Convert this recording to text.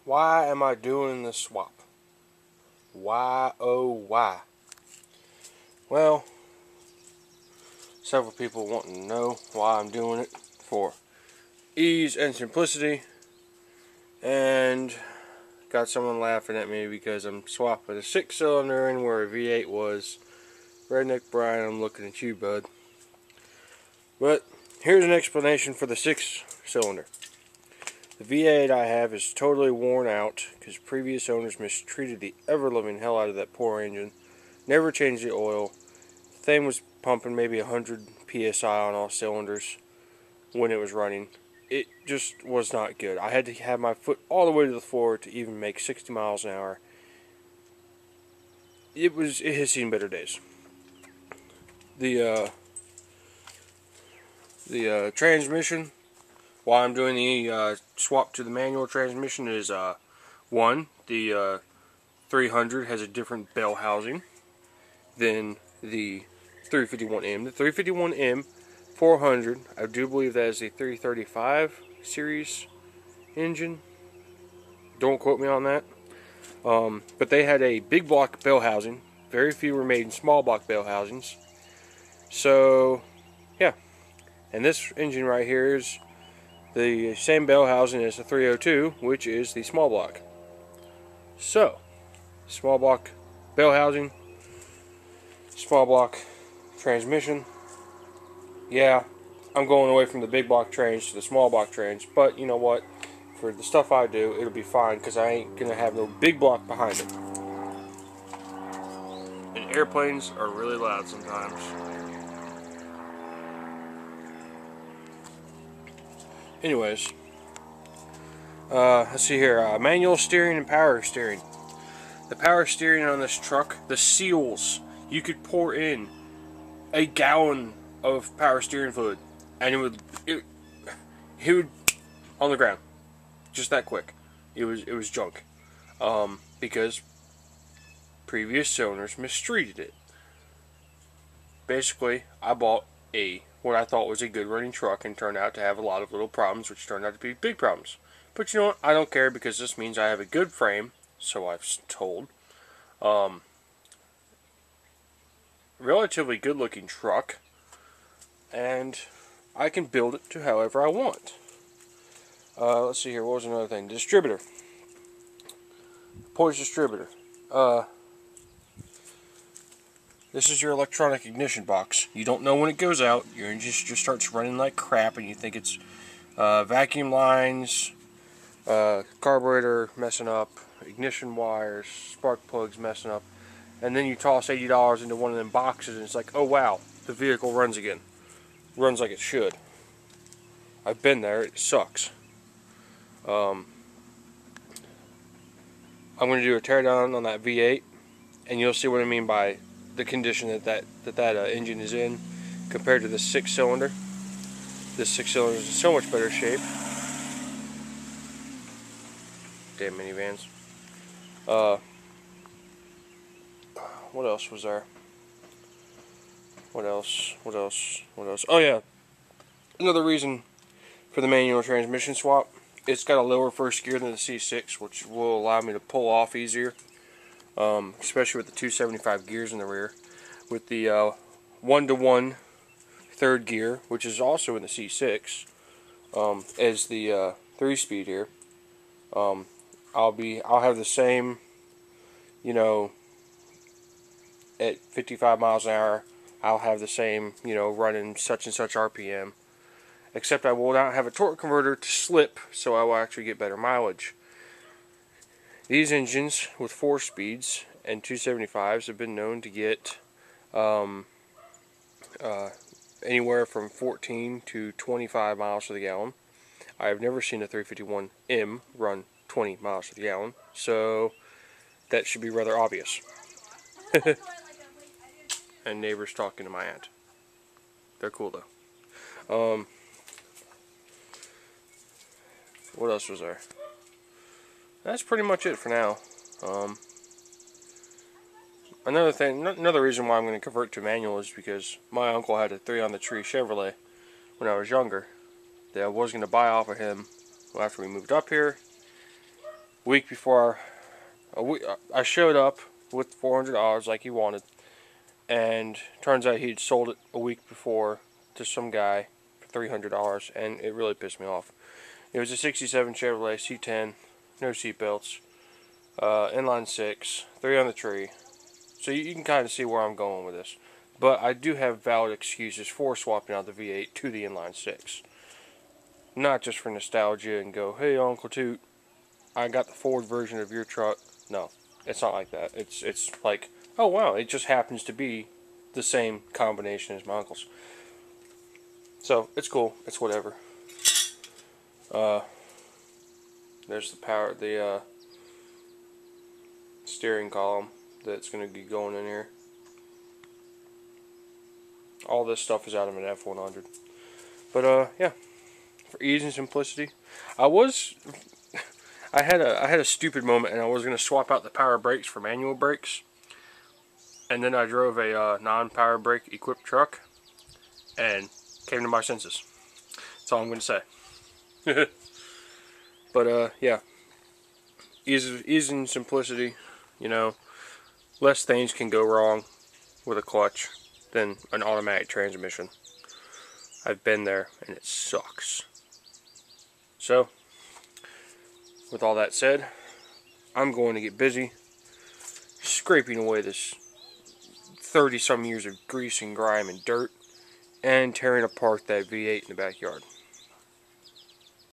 Why am I doing the swap? Why, oh why? Well, several people want to know why I'm doing it for ease and simplicity, and got someone laughing at me because I'm swapping a 6-cylinder in where a V8 was. Redneck Brian, I'm looking at you, bud. But here's an explanation for the 6-cylinder. The V8 I have is totally worn out because previous owners mistreated the ever-loving hell out of that poor engine. Never changed the oil. The thing was pumping maybe 100 psi on all cylinders when it was running. It just was not good. I had to have my foot all the way to the floor to even make 60 miles an hour. It has seen better days. The transmission, why I'm doing the swap to the manual transmission is one, the 300 has a different bell housing than the 351M. The 351M 400, I do believe that is a 335 series engine. Don't quote me on that. But they had a big block bell housing. Very few were made in small block bell housings. So, yeah. And this engine right here is the same bell housing as the 302, which is the small block. So, small block bell housing, small block transmission. Yeah, I'm going away from the big block trains to the small block trains, but you know what? For the stuff I do, it'll be fine because I ain't gonna have no big block behind it. And airplanes are really loud sometimes. Anyways, let's see here. Manual steering and power steering. The power steering on this truck, the seals, you could pour in a gallon of power steering fluid, and it would on the ground, just that quick. It was junk, because previous owners mistreated it. Basically, I bought what I thought was a good running truck and turned out to have a lot of little problems, which turned out to be big problems. But you know what? I don't care because this means I have a good frame, so I've told. Relatively good looking truck, and I can build it to however I want. Let's see here, what was another thing? Distributor. Poise distributor. This is your electronic ignition box. You don't know when it goes out. Your engine just starts running like crap, and you think it's vacuum lines, carburetor messing up, ignition wires, spark plugs messing up, and then you toss $80 into one of them boxes, and it's like, oh wow, the vehicle runs again. Runs like it should. I've been there. It sucks. I'm going to do a teardown on that V8, and you'll see what I mean by the condition that engine is in compared to the 6-cylinder. This 6-cylinder is in so much better shape. Damn minivans. What else was there? What else? Oh yeah, another reason for the manual transmission swap. It's got a lower first gear than the C6, which will allow me to pull off easier. Especially with the 275 gears in the rear. With the 1-to-1 third gear, which is also in the C6, as the 3-speed here. I'll have the same, you know, at 55 miles an hour. I'll have the same, you know, running such and such RPM. Except I will not have a torque converter to slip, so I will actually get better mileage. These engines with 4 speeds and 275s have been known to get anywhere from 14 to 25 miles to the gallon. I have never seen a 351M run 20 miles to the gallon, so that should be rather obvious. And neighbors talking to my aunt. They're cool though. What else was there? That's pretty much it for now. Another reason why I'm going to convert to manual is because my uncle had a 3-on-the-tree Chevrolet when I was younger that I was going to buy off of him after we moved up here. week before, I showed up with $400 like he wanted, and turns out he'd sold it a week before to some guy for $300, and it really pissed me off. It was a '67 Chevrolet C10, no seatbelts, inline 6, 3 on the tree. So you can kind of see where I'm going with this. But I do have valid excuses for swapping out the V8 to the inline 6. Not just for nostalgia and go, hey Uncle Toot, I got the Ford version of your truck. No, it's not like that. It's like, oh wow, it just happens to be the same combination as my uncle's. So it's cool. It's whatever. There's the power, the steering column that's going to be going in here. All this stuff is out of an F100. But yeah, for ease and simplicity, I had a stupid moment, and I was going to swap out the power brakes for manual brakes, and then I drove a non-power brake equipped truck and came to my senses. That's all I'm going to say. But yeah, ease and simplicity. You know, less things can go wrong with a clutch than an automatic transmission. I've been there, and it sucks. So, with all that said, I'm going to get busy scraping away this 30-some years of grease and grime and dirt, and tearing apart that V8 in the backyard.